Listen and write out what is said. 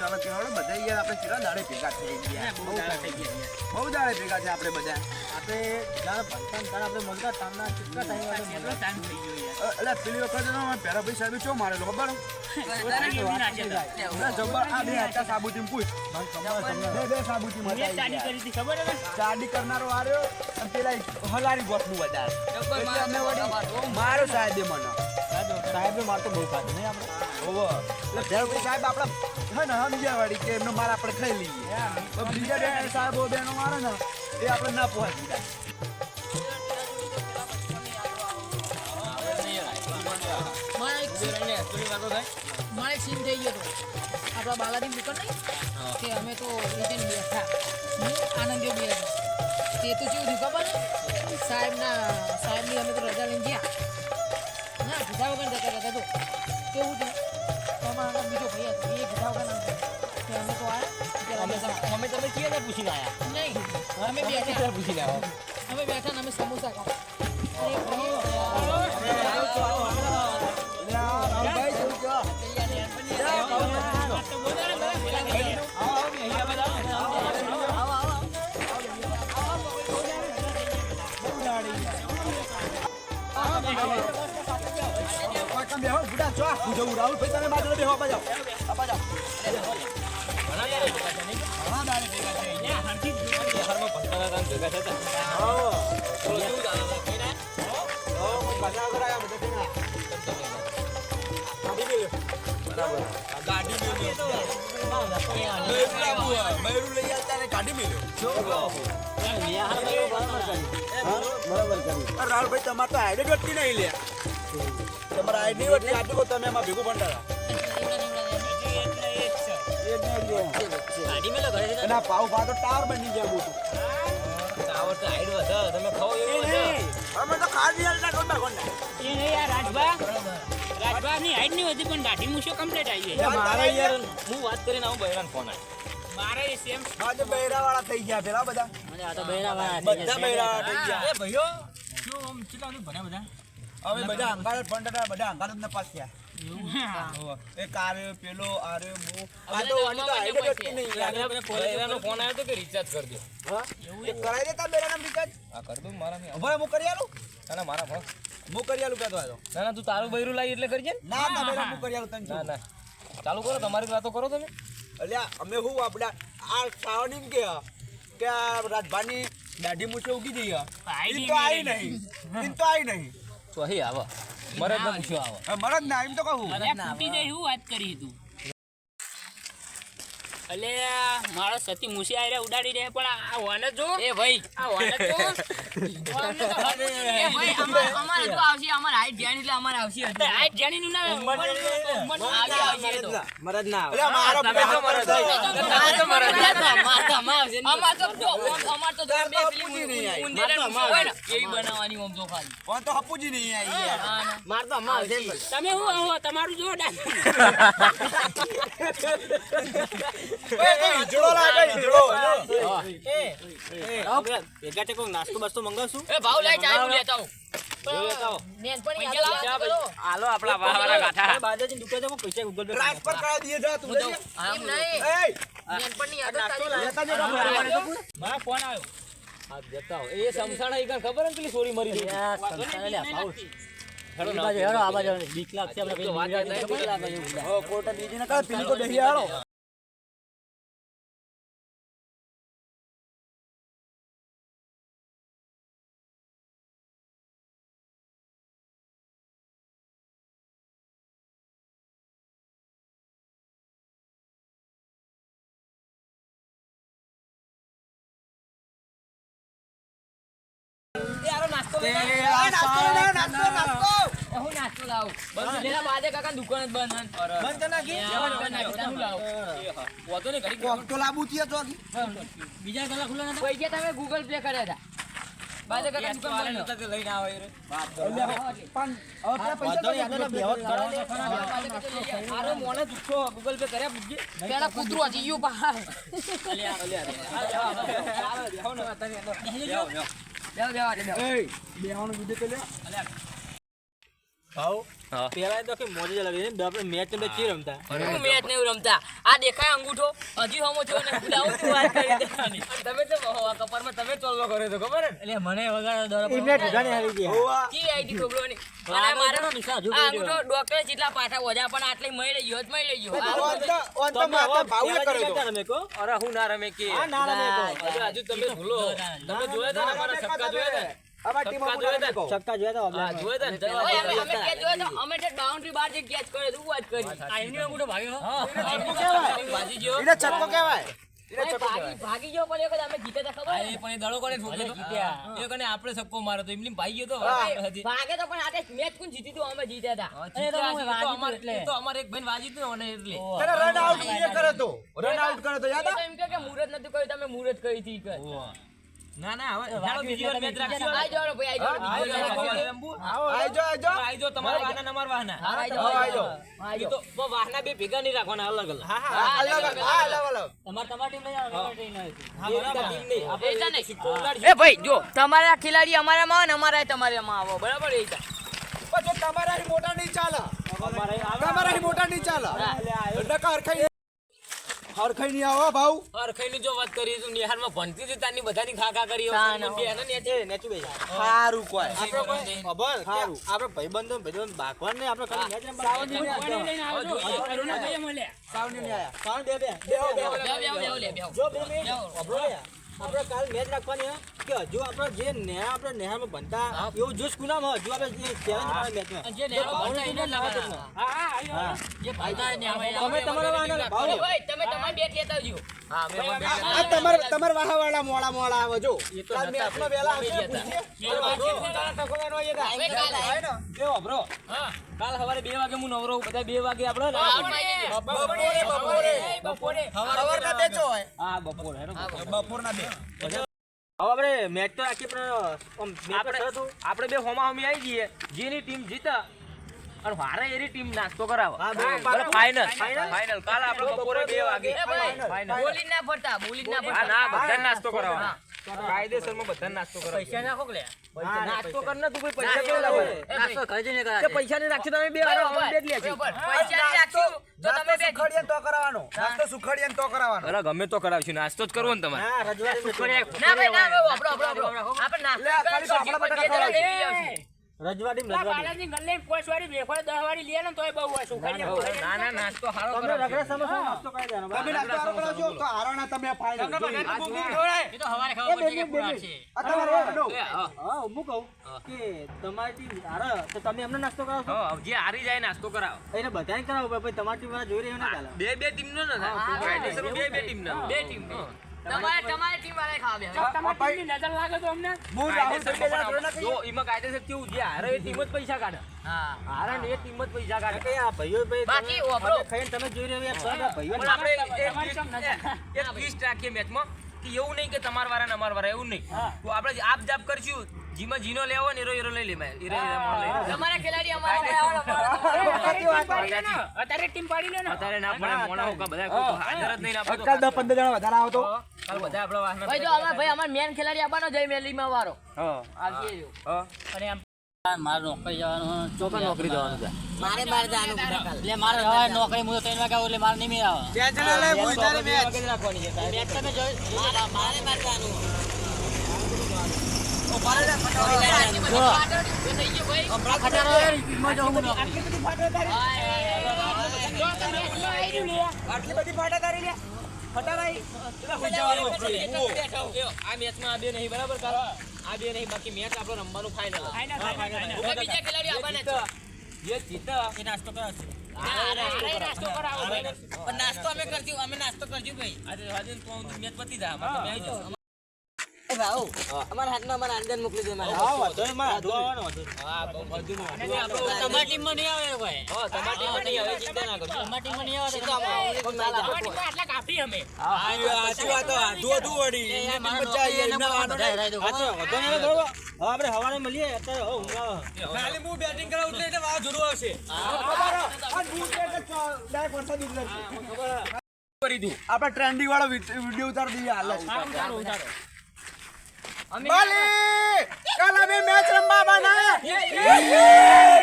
ચાલો કે હવે બધા યાર આપણે કેટલા દાડે ભેગા થઈ ગયા. બહુ દાડે ભેગા છે આપણે બધા. આપણે જ્યારે ભણતા ત્યારે આપણે મળતા તારના કેટલા ટાઈમ થઈ ગયો યાર. એટલે પેલી વખત પેરાભાઈ સાહેબ ચો મારેલો ખબર જબર આ બે હતા સાબુતી પૂછ બે સાબુતી ચાડી કરનારો આવ્યો અને પેલા હલારી ગોઠનું વધારે મારો સાહેબ સાહેબ મારતો બહુ ખાતો નહીં આપણે. પેરાભાઈ સાહેબ આપડા હે ને સમજ્યા વાળી કે એમનો માર આપણે ખાઈ લઈએ. બીજા બે સાહેબો બેનો મારે ને એ આપણે ના પહોંચી જાય. મારે સીન થઈ ગયો હતો આપણા બાલાની દુકાન નહીં કે અમે તો રીતે બેઠા આનંદીઓ બે તે તો કેવું થયું ખબર ને સાહેબની અમે તો રજા લઈને ગયા ના કીધા વગર જતા રહેતા તો કેવું થયું તમારા બીજો ભાઈ હતો એ કીધા વગર અમે તો આવ્યા અમે તમે ક્યાં પૂછીને આવ્યા નહીં અમે બેઠા પૂછીને આવ્યા અમે બેઠા ને અમે સમોસા ખાવા રાહુલભાઈ તમારે તો આઈડી વટતી નહીં લે તમારે આઈડી વટતી આટલું કહો તમે એમાં ભેગું ભંડારા એના પાવ ભાગ તો ટાવર બની જાય મોટું ટાવર તો હાઈટ વધે તમે ખાઓ એવું અમે તો ખાલી હાલના કોંડા કોંડા એ નહીં યાર રાજભાની હાઈટ નહીં હતી પણ દાઢી મૂછો કમ્પ્લીટ આવી ગઈ. મારા યાર હું વાત કરીને આવું બહેરાન ફોન આવ્યો મારે સેમ આજે બૈરાવાળા થઈ ગયા પેલા બધા આ તો બહેરા બધા બૈરાવાળા થઈ ગયા એ ભાઈઓ શું આમ કેટલા બધું ભણ્યા બધા હવે બધા અંગાર ભંડારા બધા અંગાર જ નપાસ થયા એક આર્યો પેલો આર્યો મો આ તો વાની તો આઈડી વટતી નહીં બહેરાનો ફોન આવ્યો તો કે રિચાર્જ કરી દો હા એ કરાઈ દેતા બેરાના રિચાર્જ આ કરી દઉં મારા મેં હવે હું કરી આલું ના મારા ફોન હું કરી આલું કહેતો આવ્યો ના તું તારું બૈરું લાવી એટલે કરજે ના ના બેરા હું કરી આલું તને ના ચાલુ કરો તમારી વાતો કરો તમે અલ્યા અમે હું આપડા આ સાવની કે આ રાજભાની દાઢી મૂછે ઉગી જઈ ઈ તો આઈ નહીં તો અહીં આવો મરદ ને પૂછ્યો આવો મરદ ના એમ તો કહું ફૂટી જાય એવું વાત કરી તું અલે મારો સતી મુસી આયરે ઉડાડી દે પણ આ વાને જો એ ભાઈ આ વાને જો એ ભાઈ અમાર તો આવશે અમાર હાઈટ જાણી એટલે અમાર આવશે હાઈટ જાણી નું ના આવશે તો મરદ ના અલ્યા મારો પેલો મરદ અમાર તો બે પેલી એવી બનાવવાની ઓમ તો ખાલી કોણ તો હપુજી નહીં આવી યાર માર તો અમાર છે તમે હું તમારું જો ભેગા કોઈ નાસ્તો બાસ્તો મંગાવશું એ ભાવ લઈ ચાલુ લેતા હું હાલો આપડા વાળા ગાઠા બાજુની દુકાનમાં પૈસા ગૂગલ પે ટ્રાન્સફર કરાવી દઈએ જા તું એમ નહીં મારા ફોન આવ્યો આ જતા હો એ સમસાણા ઈ ખબર ને પેલી સોરી મરી ગઈ હેડો આ બાજુ બીક લાગશે આપણે કઈ વાત નહીં હો કોટા દીજી ને કાલ પેલી તો બેહી આવો નાસ્તો લાવ બંધ બાદે કાકા દુકાન જ બંધ વાતો ને ઘડી કોક તો લાબુ થયા તો બીજા ગલા ખુલ્લા નતા પૈસા તમે ગૂગલ પે કર્યા હતા બાદે કાકા દુકાન બંધ તો લઈને આવે રે પણ હવે પૈસા આરો મોને દુખો ગૂગલ પે કર્યા પૂછજે પેલા કૂતરું હજી યુ પા બેહવાનું બીજે તો લે ભાવ હા. પેલા તો કે મોજે લાગે ને આપણે મેચ ને ચી રમતા હું મેચ નહીં રમતા આ દેખાય અંગૂઠો હજી હમો થયો ને ગુલાઓ તું વાત કરી દેવાની તમે તો કપરમાં તમે ચોલવો કર્યો તો ખબર ને એટલે મને વગાડ દોરા ઇમને ઠગાને હારી ગયા હોવા. કી આઈડી છોકરોની અને મારો નિશા હજુ આ અંગૂઠો ડોક્ટર જેટલા પાઠા વધ્યા પણ આટલી મળી લઈ ગયો જ મળી લઈ ગયો ઓન તો માતા ભાવે કર્યો તો. રમે કો અરે હું ના રમે કે આ ના રમે કો હજુ તમે ભૂલો તમે જોયા હતા ને અમારા છક્કા જોયા હતા અમારા ટીમમાં જોયા હતા કહો. છક્કા જોયા તો હા જોયા હતા ને ઓય, અમે catch જોયો તો અમે તે બાઉન્ડ્રી બહાર જે કેચ કર્યો તો વાત કરી આ એની અંગૂઠો ભાગ્યો ભાજી ગયો એને છક્કો કહેવાય. ભાગી ગયો પણ એ વખત અમે જીત્યા હતા ખબર એ પણ એ દડો કોને ઠોક્યો તો? જીત્યા એ કને આપણે સક્કો માર્યો તો એમની ભાઈ ગયો તો ભાગે તો પણ આ મેચ કોણ જીતી તો અમે જીત્યા હતા એ તો અમારે એક ભાઈ વાજી હતું ને એટલે તને રન આઉટ કોને કર્યો તો? રન આઉટ કર્યો તો યાદ એ તો આવે? એમ કે મુહૂર્ત નતું કર્યું તમે મુહૂર્ત કરી હતી કે ના ના હવે ચાલો બીજી વાર મેચ રાખશું આઈ જાઓ ભાઈ આઈ જાઓ આઈજો આઈજો. આઈજો તમારા વાહના અમારા વાહના આઈ હા, આઈ જાઓ. એ તો વાહના બે ભેગા નહીં રાખવાના અલગ અલગ અલગ અલગ. તમારી ટીમ લઈ આવો અમારી ટીમ નહીં હા બરાબર ટીમ નહીં એ ભાઈ જો તમારા ખેલાડી અમારામાં આવે ને અમારા તમારામાં આવો બરાબર એ પણ જો તમારા અહીં મોટા નહીં ચાલે. તમારા અહીં મોટા નહીં ચાલે. ડકા હરખાઈ નહીં આવો ભાવ. અરખાઈની જો વાત કરી તો નિહારમાં ભણતી હતી તારની બધાની ખા ખા કરી ના, ના. નેચું બે સારું કોઈ. આપણે કોઈ ખબર કે આપણે ભાઈબંધો ભાગવાન ને આપણે ખાલી મેચ રમવા સાવન નહીં આયા બે જો બે મિનિટ અબરો આપણે કાલ મેચ રાખવાની હે કે હજુ આપણે જે નેહા આપણે નેહામાં ભણતા એવું જોશ કુનામાં હજુ આપણે જે ચેલેન્જ મારા મેચમાં જે નેહામાં ભણતા એને લાવવાના. તમે તમારા વાહનો ભાવ ભાઈ તમે તમારી બેટ લેતા આવજો હા મેં પણ આ તમારા વાહાવાળા મોડા આવે જો. કાલ મેચમાં વહેલા આવશે, પૂછીએ. હવે કાલે એ વાપરો. કાલ સવારે 2 વાગે હું નવરો બધા 2 વાગે આપણે ને બપોરે. સવારના બે ચો હોય. હા બપોર હેરો બપોરના બે. હવે આપણે મેચ તો રાખી પણ આપણે બે હોમા હોમી આવી જઈએ જેની ટીમ જીતા અને હારે એની ટીમ નાસ્તો કરાવો હા, ફાઇનલ કાલ આપણે બપોરે 2 વાગે એ ભાઈ ફાઇનલ બોલી ના ફરતા બોલી ના હા ફરતા ના બધા નાસ્તો કરાવો કાયદેસરમાં બધા નાસ્તો કરાવો પૈસા નાખો કે લે નાસ્તો કરના તું કોઈ પૈસા કેમ લાવે નાસ્તો કરી જઈને કે પૈસા ને રાખજો તમે બે વાર અમે બે જ લેજો પૈસા ની રાખશું તો તમે બે સુખડીએ તો કરાવવાનો. નાસ્તો સુખડીએ તો કરાવવાનો. અરે ગમે તો કરાવશું નાસ્તો જ કરવો ને તમારે હા રજવાડી ના ભાઈ ના ભાઈ આપણો આપણે લે, આ ખાલી ફાફડા બટાકા ખવડાવજો. રજવાડી ના ના નાસ્તો હારો તમને કરાવજો રગડા સમોસા નાસ્તો કરી દેવાનો તમે નાસ્તો કરાવજો તો હારાના તમે ફાઇનલ. એ તો હવારે ખબર પડશે કે પૂરા છે આ તમારો વાહનો. હા હું કહું કે તમારી ટીમ હારે તો તમે એમને નાસ્તો કરાવશો હા જે હારી જાય નાસ્તો કરાવો એને બધાને કરાવો ભાઈ તમારી ટીમ જોઈ રહ્યો ના ચાલે બે ટીમ નો ને કાયદેસર બે ટીમ નો બે ટીમ તમારી ટીમ વાળા ખાવા હું રાહુલ ભાઈ બે જોડે ના જો એમાં કાયદેસર કેવું જે હારે એ ટીમ જ પૈસા કાઢે હા હારે ને એ ટીમ જ પૈસા કાઢે કે આ ભાઈઓ ભાઈ બાકી તમે- વાપરો. તમે ખાઈને તમે જોઈ રહ્યા છો આ ભાઈઓ પણ આપણે એક twist રાખીએ મેચમાં કે એવું નહીં કે તમાર વાળા ને અમાર વાળા એવું નહીં તો આપણે આપ જાપ કરશું જીમાં જીનો લેવો ને એરો લઈ લે મેં તમારા ખેલાડી અમારા અત્યારે ટીમ પાડી લે ને અત્યારે ના પડે મોણા હોકા બધા કોઈ હાજર જ નહીં આપે તો કાલ 10-15 જણા વધારે આવો તો. કાલ બધા આપણા વાહના ભાઈ જો અમાર મેન ખેલાડી આવવાનો જય મેલીમાં વારો હા આવજે જો અને આમ મારે નોકરી જવાનું ચોકા નોકરી જવાનું છે મારે બહાર જવાનું એટલે મારે હવે નોકરી હું તો 3 વાગે આવું એટલે મારે નહીં મેળ આવે ટેન્શન ના લે, કોઈ તારે મેચ. રાખવાની છે મેચ તમે જોઈ મારે બહાર જવાનું આટલી બધી ફાટાદારી લે. ફટાદારી. આ મેચમાં આ બે નહીં બરાબર કાલ આ બે નહીં બાકી મેચ આપણો રમવાનું ફાઇનલ બીજા ખેલાડી આવવાના છે જે જીતે એ નાસ્તો કરાવશે નાસ્તો કરાવો ભાઈ પણ નાસ્તો અમે કરશું ભાઈ આજે તો મેચ પતી જાય અમે આવી જાવ એ ભાઉ અમારા હાથમાં અમારા અંદર મોકલી દે મારે હા વાંધો નહીં, મારે હાથમાં આવવાનો વાંધો નહીં. હા બહુ બધું તમારી ટીમમાં નહીં આવે કોઈ હા તમારી ટીમમાં નહીં હવે ચિંતા ના કરજો તમારી ટીમમાં નહીં આવે તો આટલા કાફી અમે સાચી વાત હો, આધું વળી. મજા આવી એમના વાહનો ને. હા, તો વાંધો નહીં, બરોબર. હવે આપણે હવારે મળીએ અત્યારે હવે ઊંઘ આવે. ખાલી હું બેટિંગ કરાવું એટલે વાવાઝોડું આવશે. ખબર હો? આ બૂટ એટલે ડાયરેક્ટ વરસાદ ઉતરશે. કરી દઉં આપણે ટ્રેન્ડિંગ વાળો વિડીયો ઉતાર દઈએ હાલ જ. અમે બાલી! કાલ અમે મેચ રમવા આવવાના.